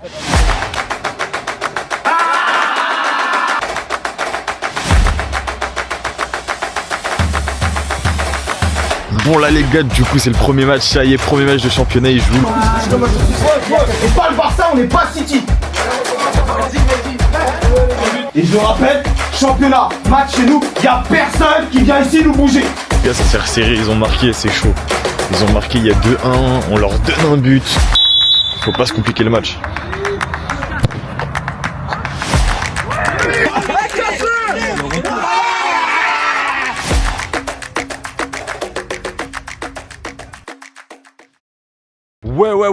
Bon là les gars, du coup c'est le premier match, ça y est, premier match de championnat, ils jouent. On n'est pas le Barça, on n'est pas City. Et je rappelle, championnat, match chez nous, y a personne qui vient ici nous bouger. Les gars, ça s'est resserré, ils ont marqué, c'est chaud. Ils ont marqué, il y a 2-1, on leur donne un but. Faut pas se compliquer le match.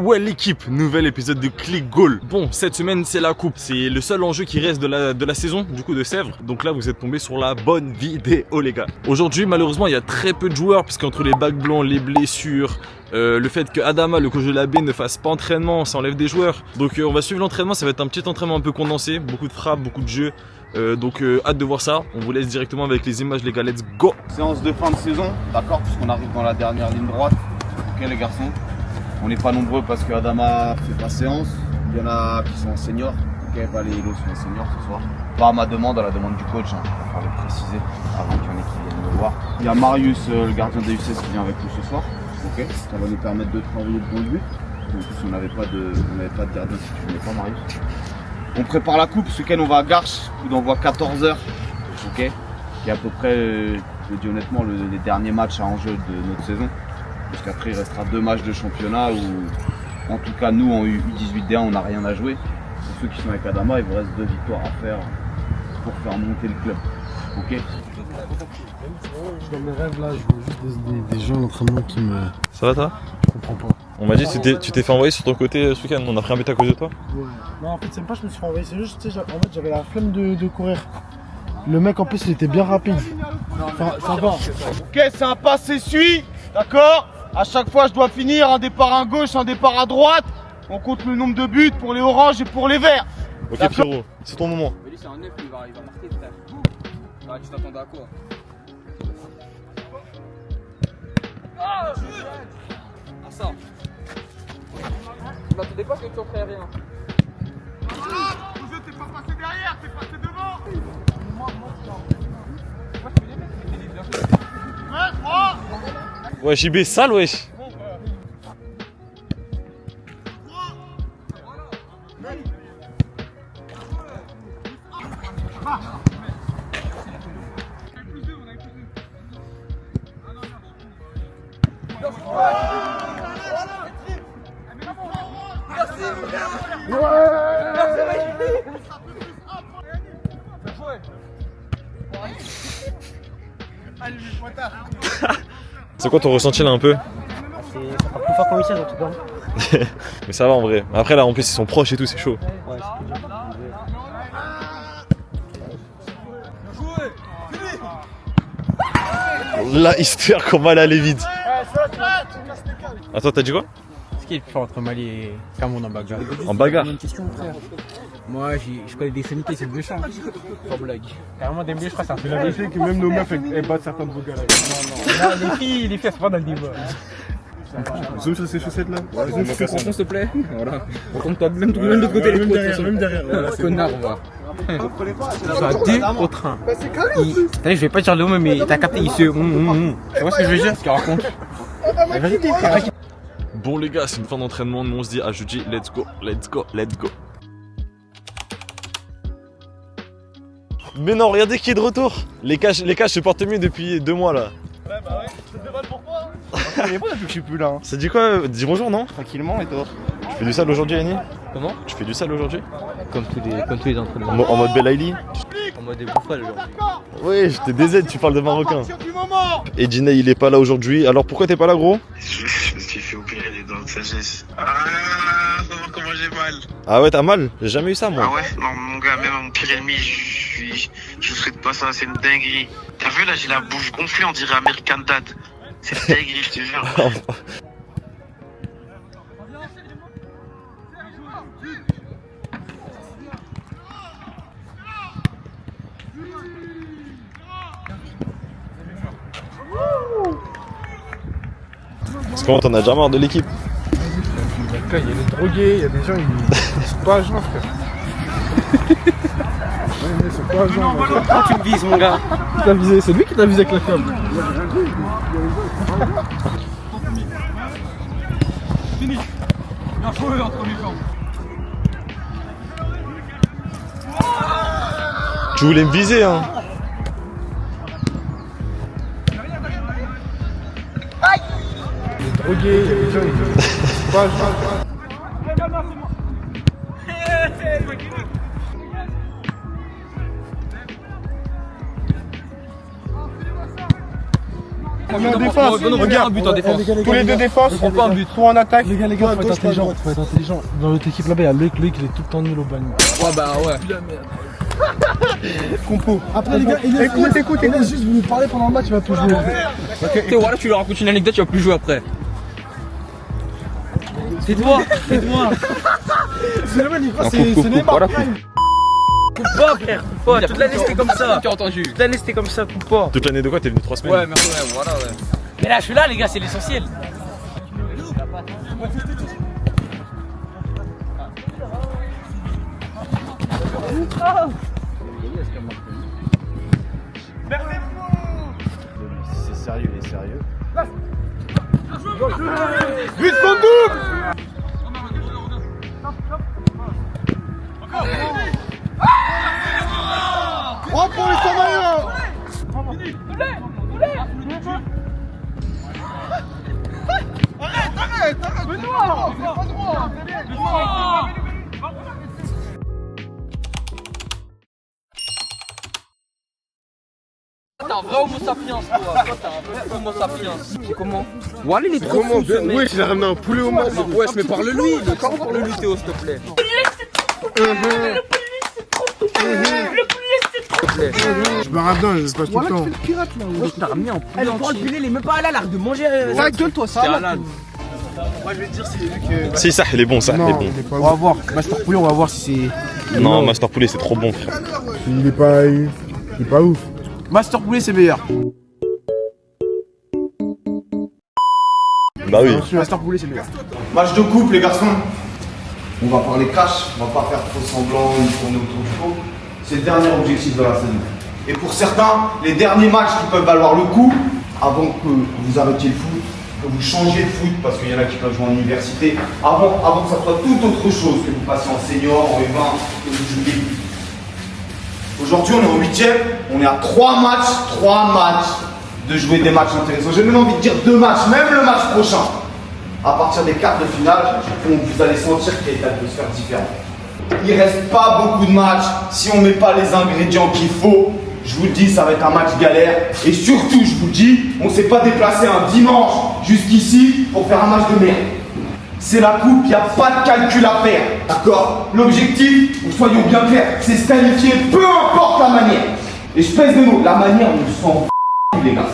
Ouais, l'équipe, nouvel épisode de Click Goal. Bon, cette semaine c'est la coupe, c'est le seul enjeu qui reste de la saison, du coup de Sèvres. Donc là vous êtes tombés sur la bonne vidéo les gars. Aujourd'hui malheureusement il y a très peu de joueurs, parce qu'entre les bacs blancs, les blessures, le fait que Adama, le coach de la baie, ne fasse pas entraînement, ça enlève des joueurs. Donc on va suivre l'entraînement, ça va être un petit entraînement un peu condensé, beaucoup de frappes, beaucoup de jeux. Donc hâte de voir ça, on vous laisse directement avec les images les gars, let's go. Séance de fin de saison, d'accord, puisqu'on arrive dans la dernière ligne droite. Ok les garçons, on n'est pas nombreux parce que Adama fait pas séance. Il y en a qui sont seniors, ok, Val et Hilo sont seniors ce soir. Pas à ma demande, à la demande du coach, hein, il va le préciser avant qu'il y en ait qui viennent me voir. Il y a Marius, le gardien des U16 qui vient avec nous ce soir, ok, ça va nous permettre de travailler le bon but. En plus on n'avait pas de gardien si tu venais pas Marius. On prépare la coupe, ce week-end on va à Garches, coup d'envoi 14h, ok, qui est à peu près, je dis honnêtement, les derniers matchs à enjeu de notre saison. Parce qu'après il restera 2 matchs de championnat où, en tout cas nous en U18D1 on n'a rien à jouer. Pour ceux qui sont avec Adama, il vous reste 2 victoires à faire pour faire monter le club. Ok. Dans mes rêves là, je vois juste des gens à l'entraînement qui me... Ça va toi? Je comprends pas. On m'a dit que tu t'es fait envoyer sur ton côté ce week-end, on a pris un but à cause de toi. Ouais. Non en fait c'est pas que je me suis fait envoyer, c'est juste, tu sais, en fait j'avais la flemme de courir. Le mec en plus il était bien rapide. Ça va. Ok, c'est un pas s'essuie, d'accord. À chaque fois je dois finir un départ à gauche, un départ à droite. On compte le nombre de buts pour les oranges et pour les verts. Ok frérot, c'est ton moment. Mais lui c'est un 9, il va marquer frère. Ah, tu t'attendais à quoi? Ah ça. Tu m'attendais pas que tu en ferais rien. Ah, le jeu t'es pas passé derrière, t'es passé devant. Ouais JB sale wesh. C'est quoi ton ressenti là un peu? Ça part plus fort qu'en U16 en tout cas. Mais ça va en vrai. Après là en plus ils sont proches et tout, c'est chaud. Ouais, Là histoire qu'on va aller vite. Attends, t'as dit quoi? Ce qui est le plus fort entre Mali et Cameroun en bagarre? En bagarre? Une question frère. Moi je connais des somités, c'est le champ. Pas blague. Carrément des je crois ça. la vérité que même nos meufs elles battent certains de vos gars là. Là, les filles elles sont pas dans le débat. Zoom sur ces chaussettes là. Zoom sur s'il te plaît. Voilà. Retourne-toi même de l'autre côté. Même derrière. Voilà, connard on va. Soit 2 au train. Je vais pas dire le mot mais t'as capté, il se... Tu vois ce que je veux dire? Ce qu'il raconte. La vérité frère. Bon les gars, c'est une fin d'entraînement, nous on se dit à jeudi, let's go. Mais non, regardez qui est de retour. Les caches se portent mieux depuis 2 mois là. Ouais bah ouais, c'est de balle pour toi. Il est bon depuis que je suis plus là. Ça dit quoi? Dis bonjour non? Tranquillement et toi? Tu fais du sale aujourd'hui Annie? Comment? Tu fais du sale aujourd'hui? Comme tous les entraînements. En mode Belaïli? En mode bouffal aujourd'hui. Oui, j'étais DZ, tu parles de marocain. Du moment. Et Dina il est pas là aujourd'hui, alors pourquoi t'es pas là gros? Je me suis fait opérer les dents de sagesse. Ah, ça va comment j'ai mal. Ah ouais t'as mal? J'ai jamais eu ça moi. Ah ouais? Non mon gars, même à mon pire ennemi, je souhaite pas ça, c'est une dinguerie. T'as vu là, j'ai la bouche gonflée, on dirait American Dad. C'est une dinguerie, je te jure. Parce qu'on t'en a déjà marre de l'équipe. Frère, il y a des drogués, il y a des gens, ils sont pas à jeun, frère. Ouais, ils sont pas à jeun. Ah, tu me vises, mon gars. Qui t'a visé? C'est lui qui t'a visé avec la femme. Tu voulais me viser, hein? Les drogués, il y a des gens, ils sont pas à jeun. On met en défense. Regarde, un but en défense. Tous les deux défenses. On prend un but. Toi en attaque. Les gars, faut être intelligent, faut être intelligent. Dans l'autre équipe là-bas, il y a Loïc, il est tout le temps nul au ballon. Ouais, bah ouais. Compo. Après, les gars, écoute. Juste, vous nous parlez pendant le match, il va tout jouer. Et voilà, tu leur racontes une anecdote, tu vas plus jouer après. Tais-toi. C'est le même, il croit, c'est Neymar. Coupe pas, frère, coupe pas. Toute l'année c'était comme ça. Tu as entendu. Toute l'année c'était comme ça, coupe pas. Toute l'année de quoi? T'es venu 3 semaines? Ouais, mais ouais, voilà, ouais. Mais là, je suis là, les gars, c'est l'essentiel. C'est sérieux, il est sérieux. But contre double. Oh pour les Samaïens. Arrête Benoît, c'est pas droit. T'es un vrai homo sapiens, toi. Toi, t'es un vrai homo sapiens. C'est comment? Voilà, il est trop fou, ce mec. Ouais, il a ramené un poulet au monde. Ouais, mais parle-lui. Parle-lui, Théo, s'il te plaît. Je me ramène, je passe tout le temps. Je t'ai ramené en poulet entier. Il est même pas halal, arrête de manger. Ta gueule, toi, ça. halal. Moi, je vais te dire, c'est lui que. Si, ça, il est bon, ça, il est Non, bon. il est pas On va ouf. voir. Master Poulet, on va voir si c'est. Non, Master Poulet, c'est trop bon, frère. Il est pas ouf. Master Poulet, c'est meilleur. Bah oui. Master Poulet, c'est meilleur. Match de couple, les garçons. On va parler cash, on va pas faire trop semblant, une tournée autour du pot. C'est le dernier objectif de la saison. Et pour certains, les derniers matchs qui peuvent valoir le coup, avant que vous arrêtiez le foot, que vous changiez de foot, parce qu'il y en a qui peuvent jouer en université, avant que ça soit toute autre chose, que vous passiez en senior, en U20, que vous jouiez. Aujourd'hui, on est en 8ème, on est à 3 matchs de jouer des matchs intéressants. J'ai même envie de dire 2 matchs, même le match prochain. À partir des quarts de finale, vous allez sentir qu'il y a une atmosphère différente. Il reste pas beaucoup de matchs. Si on met pas les ingrédients qu'il faut, je vous le dis, ça va être un match galère. Et surtout, je vous le dis, on ne s'est pas déplacé un dimanche jusqu'ici pour faire un match de merde. C'est la coupe, il n'y a pas de calcul à faire. D'accord? L'objectif, soyons bien clairs, c'est se qualifier, peu importe la manière. Et je pèse des mots, la manière, on s'en fout, les gars.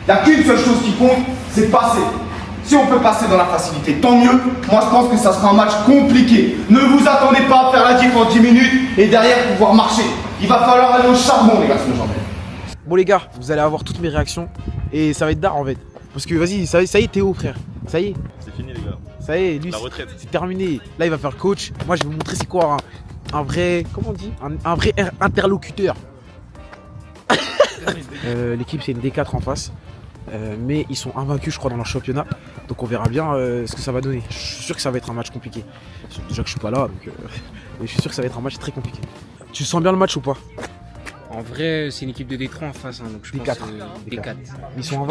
Il n'y a qu'une seule chose qui compte, c'est passer. Si on peut passer dans la facilité, tant mieux. Moi, je pense que ça sera un match compliqué. Ne vous attendez pas à faire la diff en 10 minutes et derrière pouvoir marcher. Il va falloir aller au charbon, les gars, ce genre. Bon, les gars, vous allez avoir toutes mes réactions. Et ça va être d'art en fait. Parce que vas-y, ça y est, Théo, frère. Ça y est. C'est fini, les gars. Ça y est, lui, La retraite. c'est terminé. Là, il va faire coach. Moi, je vais vous montrer c'est quoi un vrai. Comment on dit un vrai interlocuteur. L'équipe, c'est une D4 en face. Mais ils sont invaincus, je crois, dans leur championnat. Donc, on verra bien ce que ça va donner. Je suis sûr que ça va être un match compliqué. Déjà que je suis pas là, donc. Mais je suis sûr que ça va être un match très compliqué. Tu sens bien le match ou pas? En vrai, c'est une équipe de D3 en face, hein, donc je pense D4. Ils sont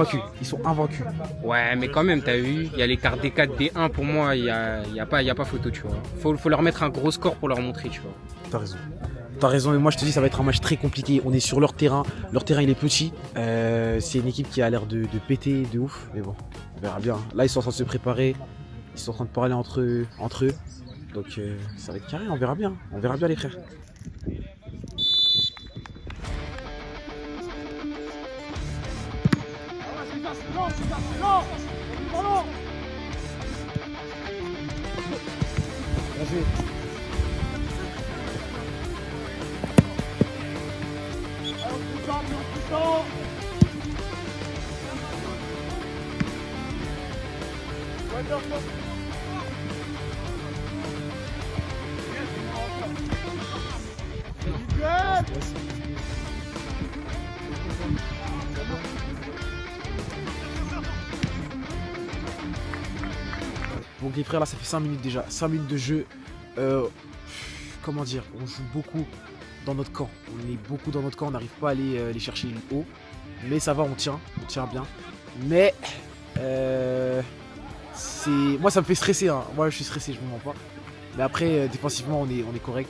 invaincus. Ouais, mais quand même, t'as vu, il y a l'écart D4, D1, pour moi, il y a pas photo, tu vois. Faut leur mettre un gros score pour leur montrer, tu vois. T'as raison, et moi je te dis, ça va être un match très compliqué. On est sur leur terrain il est petit. C'est une équipe qui a l'air de péter de ouf, mais bon, on verra bien. Là, ils sont en train de se préparer, ils sont en train de parler entre eux. Donc ça va être carré, on verra bien les frères. Donc les frères, là, ça fait 5 minutes déjà. 5 minutes de jeu. Comment dire, on joue beaucoup dans notre camp. On est beaucoup dans notre camp, on n'arrive pas à aller les chercher haut. Mais ça va, on tient bien. Mais moi ça me fait stresser, hein. Moi je suis stressé, je vous mens pas. Mais après défensivement on est correct.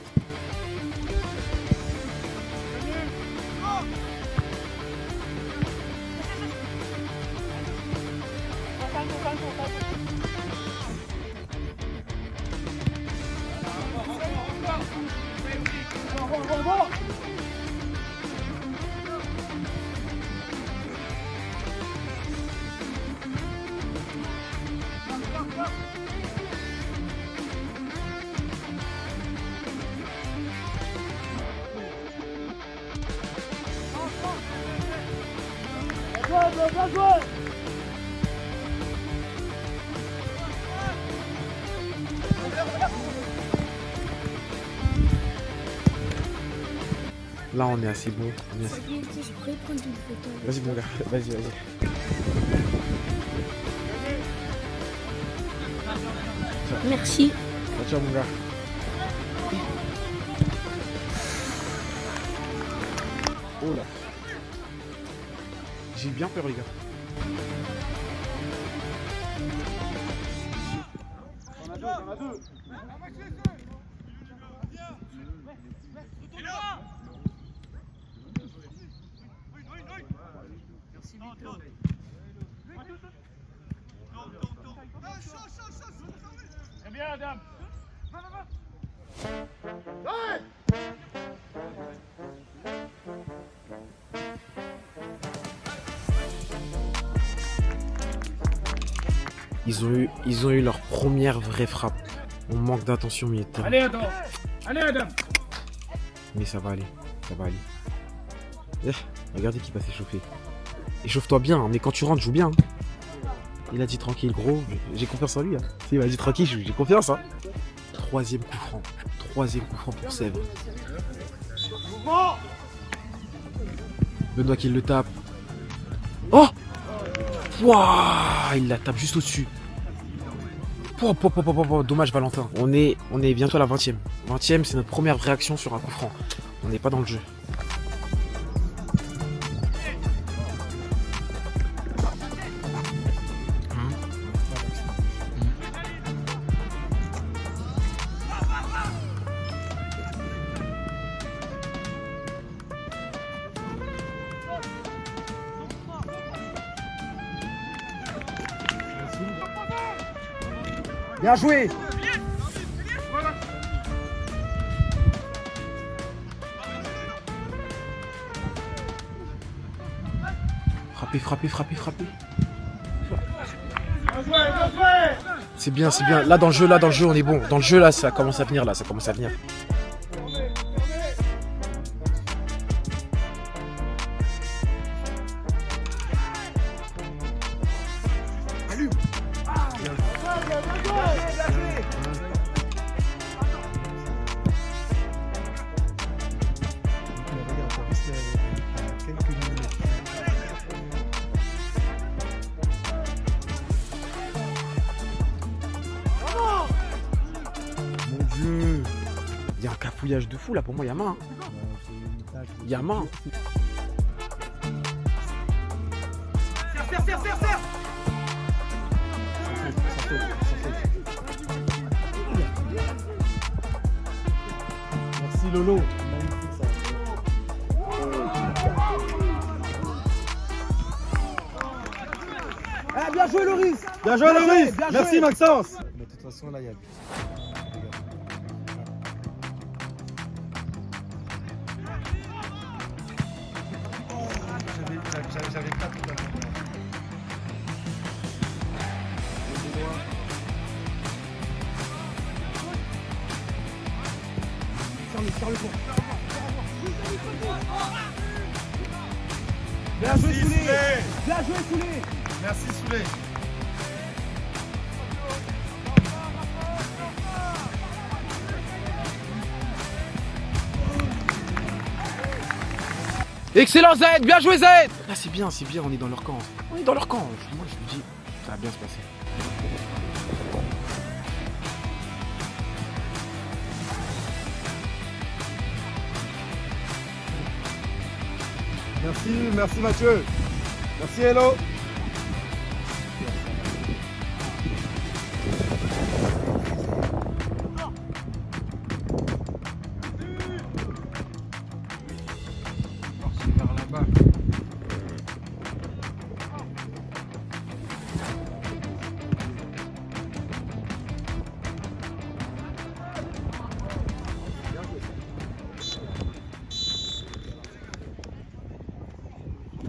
Là on est assez bon. Vas-y mon gars, vas-y. Merci. Ciao mon gars. Oh là. J'ai bien peur les gars. On a deux. Très bien, Adam. Ils ont eu leur première vraie frappe. On manque d'attention milieu de terrain. Allez, Adam. Mais ça va aller. Regardez qui va s'échauffer. Échauffe-toi bien, mais quand tu rentres, joue bien. Il a dit tranquille, gros. J'ai confiance en lui. Hein. Il m'a dit tranquille, j'ai confiance. Hein. Troisième coup franc pour Sèvres. Benoît qui le tape. Oh! Wouah! Il la tape juste au-dessus. Dommage Valentin. On est bientôt à la 20e. 20e, c'est notre première vraie action sur un coup franc. On n'est pas dans le jeu. Bien joué. Frappez. C'est bien. Là dans le jeu, on est bon. Dans le jeu, là, ça commence à venir. Il y a un cafouillage de fou là, pour moi, il y a main. Il y a main. Serre. Merci Lolo. Ah, bien joué Loris. Bien joué Loris. Merci Maxence. Mais de toute façon là il y a but. J'avais pas tout à fait. Sur le fond. Bien joué Soulé. Merci Soulé. Excellent Z, bien joué Z. Là c'est bien, on est dans leur camp. Moi je me dis, ça va bien se passer. Merci Mathieu. Merci Hello.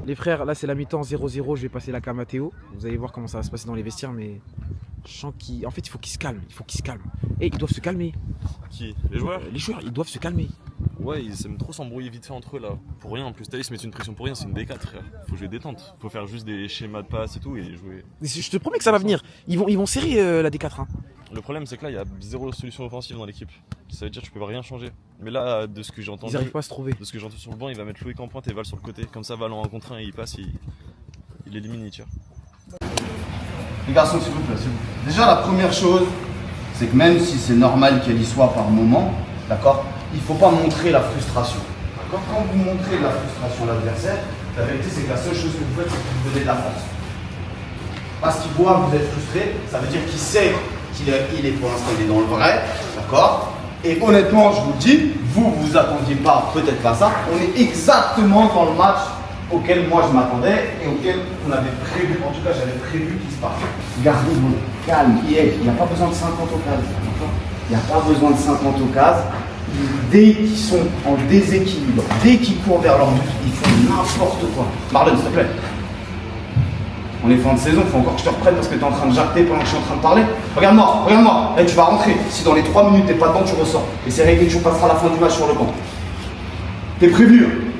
Les frères, là c'est la mi-temps 0-0, je vais passer la cam à Théo. Vous allez voir comment ça va se passer dans les vestiaires, mais je sens qu'il... En fait, il faut qu'ils se calment, Et ils doivent se calmer. Qui? Les joueurs? Les joueurs, ils doivent se calmer. Ouais, ils aiment trop s'embrouiller vite fait entre eux là. Pour rien, en plus Thaïs met une pression pour rien, c'est une D4 frère. Faut jouer détente. Faut faire juste des schémas de passe et tout et jouer. Je te promets que ça va venir. Ils vont serrer la D4. Hein. Le problème c'est que là il y a zéro solution offensive dans l'équipe. Ça veut dire que tu peux rien changer. Mais là, de ce que j'ai entendu. Ils arrivent pas à se trouver. De ce que j'entends sur le banc, il va mettre Loïc en pointe et Val sur le côté. Comme ça, Val en 1 contre 1 et il passe, il élimine, il tire. Les garçons, s'il vous plaît, s'il vous plaît. Déjà, la première chose, c'est que même si c'est normal qu'elle y soit par moment, d'accord, il ne faut pas montrer la frustration. D'accord. Quand vous montrez de la frustration à l'adversaire, la vérité, c'est que la seule chose que vous faites, c'est que vous donnez de la force. Parce qu'il voit que vous êtes frustré, ça veut dire qu'il sait qu'il est pour l'instant, il est dans le vrai, d'accord. Et honnêtement, je vous le dis, vous attendiez pas, peut-être pas ça. On est exactement dans le match auquel moi je m'attendais et auquel on avait prévu, en tout cas j'avais prévu qu'il se passe. Gardez votre calme, il n'y a pas besoin de 50 occasions, d'accord. Il n'y a pas besoin de 50 occasions. Dès qu'ils sont en déséquilibre, dès qu'ils courent vers leur but, ils font n'importe quoi. Marlon, s'il te plaît. On est fin de saison, il faut encore que je te reprenne parce que tu es en train de jacter pendant que je suis en train de parler. Regarde-moi, hey, tu vas rentrer. Si dans les 3 minutes tu n'es pas dedans, tu ressors. Et c'est réglé, tu passeras la fin du match sur le banc. T'es prévu.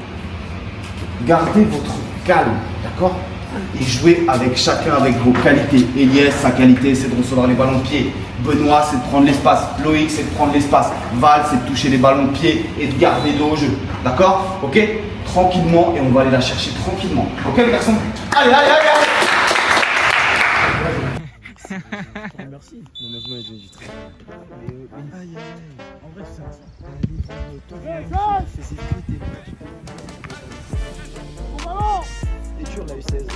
Gardez votre calme, d'accord. Et jouez avec chacun avec vos qualités. Elias, sa qualité, c'est de recevoir les ballons de pied. Benoît, c'est de prendre l'espace. Loïc, c'est de prendre l'espace. Val, c'est de toucher les ballons de pied et de garder l'eau au jeu. D'accord? Ok? Tranquillement, et on va aller la chercher tranquillement. Ok les garçons? Allez. Merci. En vrai, c'est dur la U16.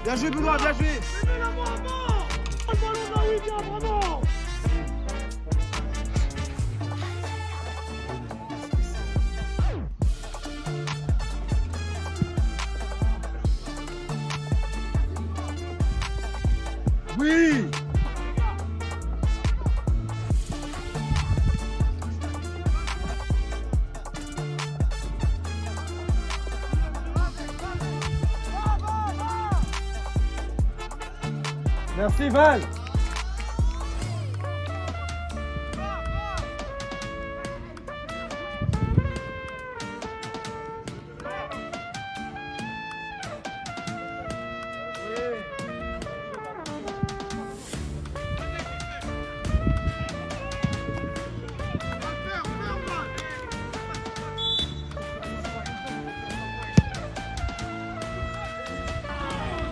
Bien joué Benoît, bien joué. Le ballon là, oui, bien, vraiment. Oui. Merci Val.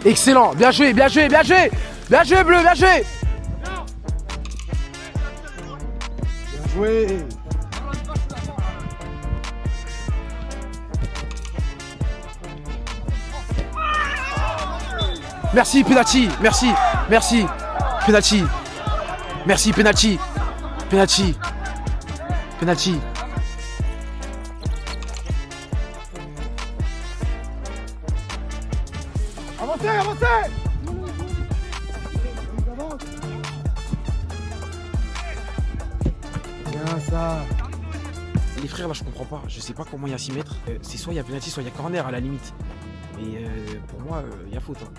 Excellent, bien joué, bien joué, bien joué. Bien joué Bleu, bien joué. Bien joué. Merci penalty, merci, penalty. Merci penalty. Avancez. Bien ça. Les frères là je comprends pas, je sais pas comment il y a 6 mètres. C'est soit il y a penalty, soit il y a corner à la limite. Mais pour moi il y a faute. Hein.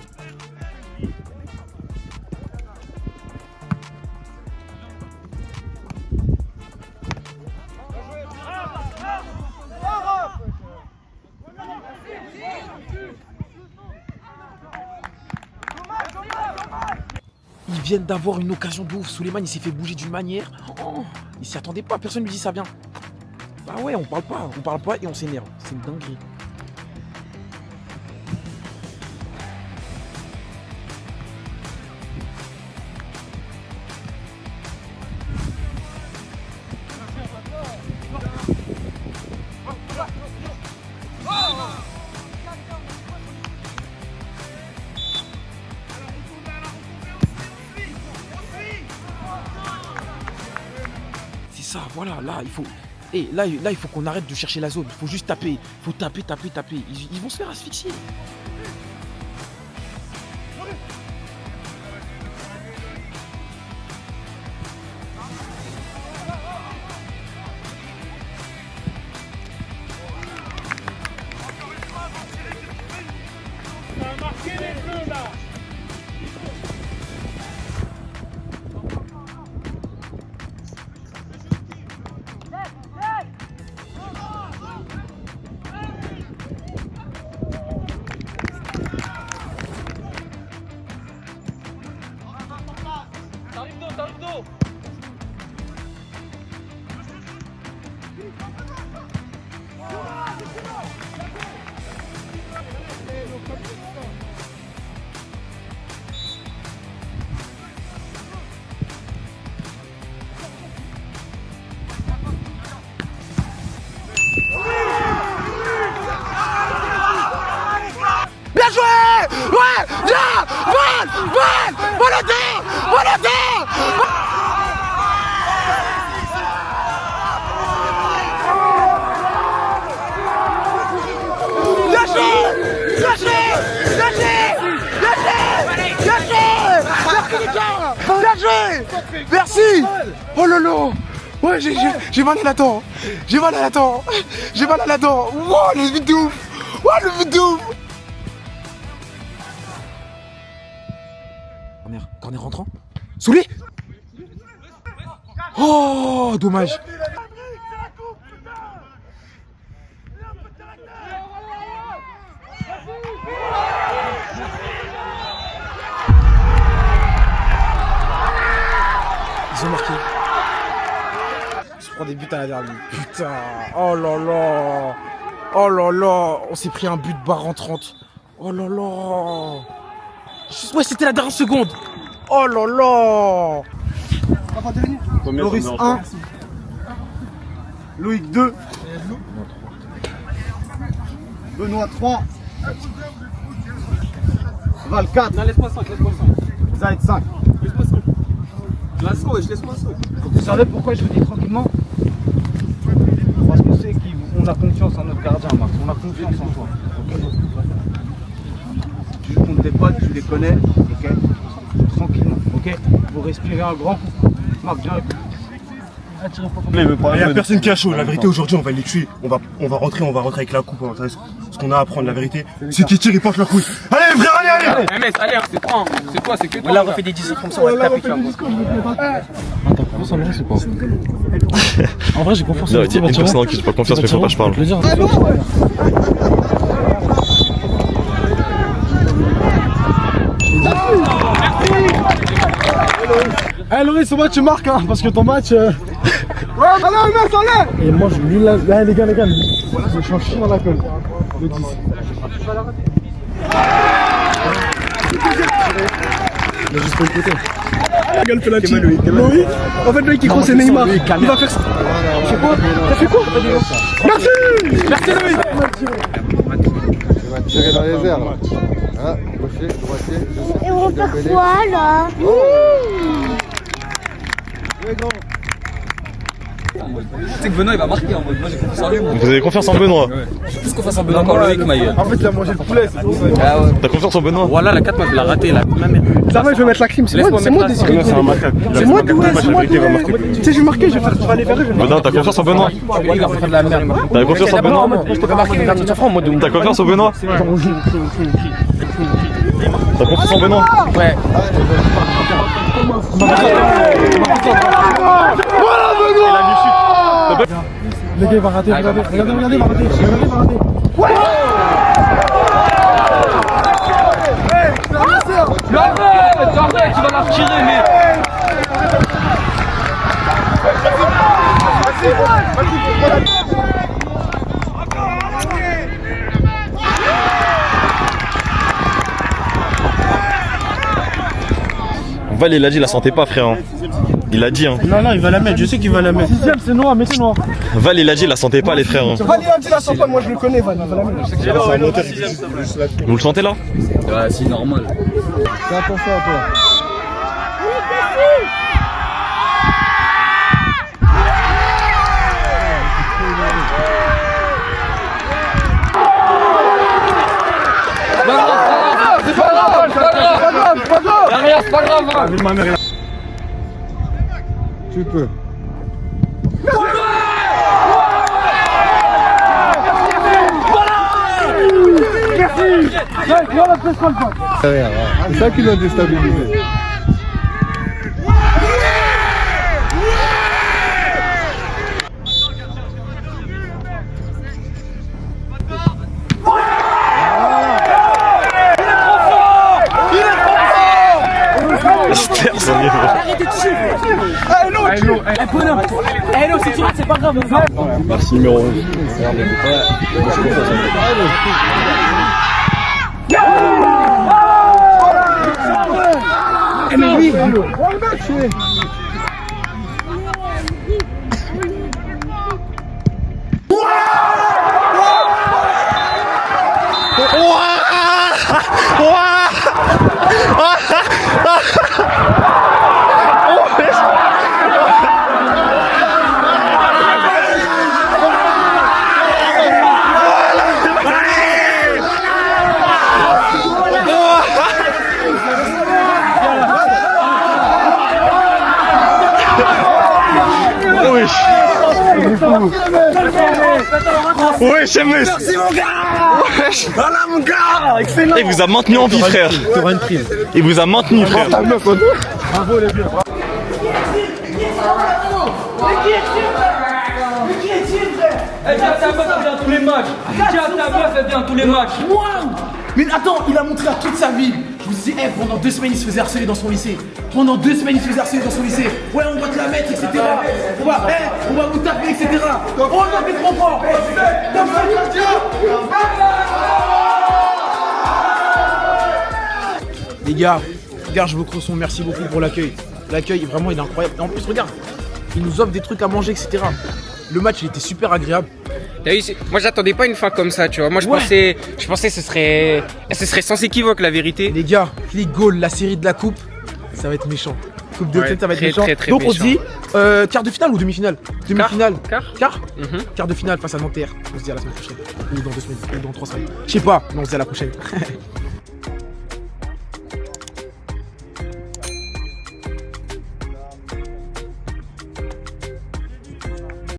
Ils viennent d'avoir une occasion de ouf. Souleymane il s'est fait bouger d'une manière. Oh, il s'y attendait pas, personne lui dit ça bien. Bah ouais, on parle pas et on s'énerve. C'est une dinguerie. C'est ça, voilà, là il faut. Et là il faut qu'on arrête de chercher la zone. Il faut juste taper. Il faut taper. Ils vont se faire asphyxier. Bien joué! Ouais! Bien! Volontaire! Bien joué! Merci! Oh lolo! Ouais, j'ai mal à la dent! J'ai mal à la dent! Wow, le but de ouf! Corner rentrant. Soulé! Oh, dommage! Ils ont marqué. Je prends des buts à la dernière. Putain. Oh là là. On s'est pris un but barre en 30. Oh là là. Ouais, c'était la dernière seconde. Oh là là. Loris 1. Loïc 2. Benoît 3. Val 4. Non, laisse-moi 5. Zaid 5. Laisse-moi 5. Laisse-moi 5. Vous savez pourquoi je vous dis tranquillement? Parce qu'on sait qu'on a confiance en notre gardien, Max. On a confiance en toi. Okay. Tu joues contre tes potes, tu les connais, ok? Tranquillement, ok? Vous respirez un grand coup. Max, viens. Il n'y a personne qui a chaud. La vérité, aujourd'hui, on va les tuer. On va rentrer avec la coupe. Ce qu'on a à prendre, la vérité, c'est qu'ils tirent, ils portent leur couille. Allez, frère, allez! MS, allez, c'est toi, c'est toi, c'est que toi. Là, on refait des discours comme ça, on va taper, tu vois. T'as confiance en moi, c'est quoi? En vrai, j'ai confiance en Non, moi. il y a une personne en qui j'ai pas confiance, mais faut pas que je parle. Allez Loris, au match tu marques hein, parce que ton match. Ouais, allez! Et moi je lui laisse. Allez les gars, je suis en chien dans la colle. Le 10. Il a juste pas le côté. Regarde penalty. Loïc, en fait Loïc il croit c'est Neymar. Il va faire ça. C'est quoi? T'as fait quoi? Merci Loïc. Tirer dans les airs là. Ah, gaucher, droitier, je sais. Et on va faire quoi là? Tu sais que Benoît il va marquer en mode. Moi j'ai confiance en lui. Vous avez confiance en Benoît? J'ai plus confiance en Benoît qu'en Loïc, Maï. En fait, il a mangé le poulet, c'est pour ça. Ah ouais. T'as confiance en Benoît? Voilà, la 4 moi je l'ai raté là. Ma mère. Ça va, je vais mettre la crime. C'est moi de décider. C'est un macaque. C'est moi de Tu sais, je vais marquer, je vais aller vers eux. Benoît, t'as confiance en Benoît? Il va faire de la merde. T'as confiance en Benoît? Je peux pas marquer les gardes de francs en mode. T'as confiance en Benoît? T'as confiance en Benoît? Ouais. Voilà, Benoît! Les gars, il va rater, regardez, il va rater. Ouais! Arrête, tu vas la retirer, mais. Vas-y, Val, il a dit, il la sentait pas, frère. Hein. Il a dit, hein. Non, non, il va la mettre, je sais qu'il va la mettre. 6ème, c'est noir, mais c'est noir. Val, il a dit, il la sentait pas, les frères. Hein. Val, il a dit, la sent pas, moi je le connais, Val, il va la mettre. Vous le sentez là? Ouais, c'est normal. Fais attention à toi. C'est pas grave. Tu peux. C'est ça qui l'a déstabilisé. C'est pas grave. Merci numéro 11. Mais oui. Wesh, MS. Merci mon gars. Wesh. Voilà mon gars. Excellent. Il vous a maintenu en vie, frère. Tu auras une prime. Il vous a maintenu, frère. Bravo les gars. Tiens ta meuf, elle vient tous les matchs. Tiens ta meuf, elle vient tous les matchs. Waouh! Mais attends, il a montré à toute sa ville. Je vous dis, pendant 2 semaines, il se faisait harceler dans son lycée. Pendant 2 semaines, il se faisait harceler dans son lycée. Ouais, on va te la mettre, etc. On va vous taper, etc. Oh non, mais trop fort! Les gars, je vous crois, merci beaucoup pour l'accueil. L'accueil, vraiment, il est incroyable. Et en plus, regarde, il nous offre des trucs à manger, etc. Le match, il était super agréable. T'as vu, moi j'attendais pas une fin comme ça, tu vois. Moi je pensais ce serait sans équivoque la vérité. Les gars, Click Goal, la série de la coupe, ça va être méchant. Coupe de tête, ça va être méchant. Très donc on méchant. se dit quart de finale ou demi-finale? Demi-finale. Quart. Quart de finale face à Nanterre. On se dit à la semaine prochaine. Ou dans 2 semaines, ou dans 3 semaines. Je sais pas, mais on se dit à la prochaine.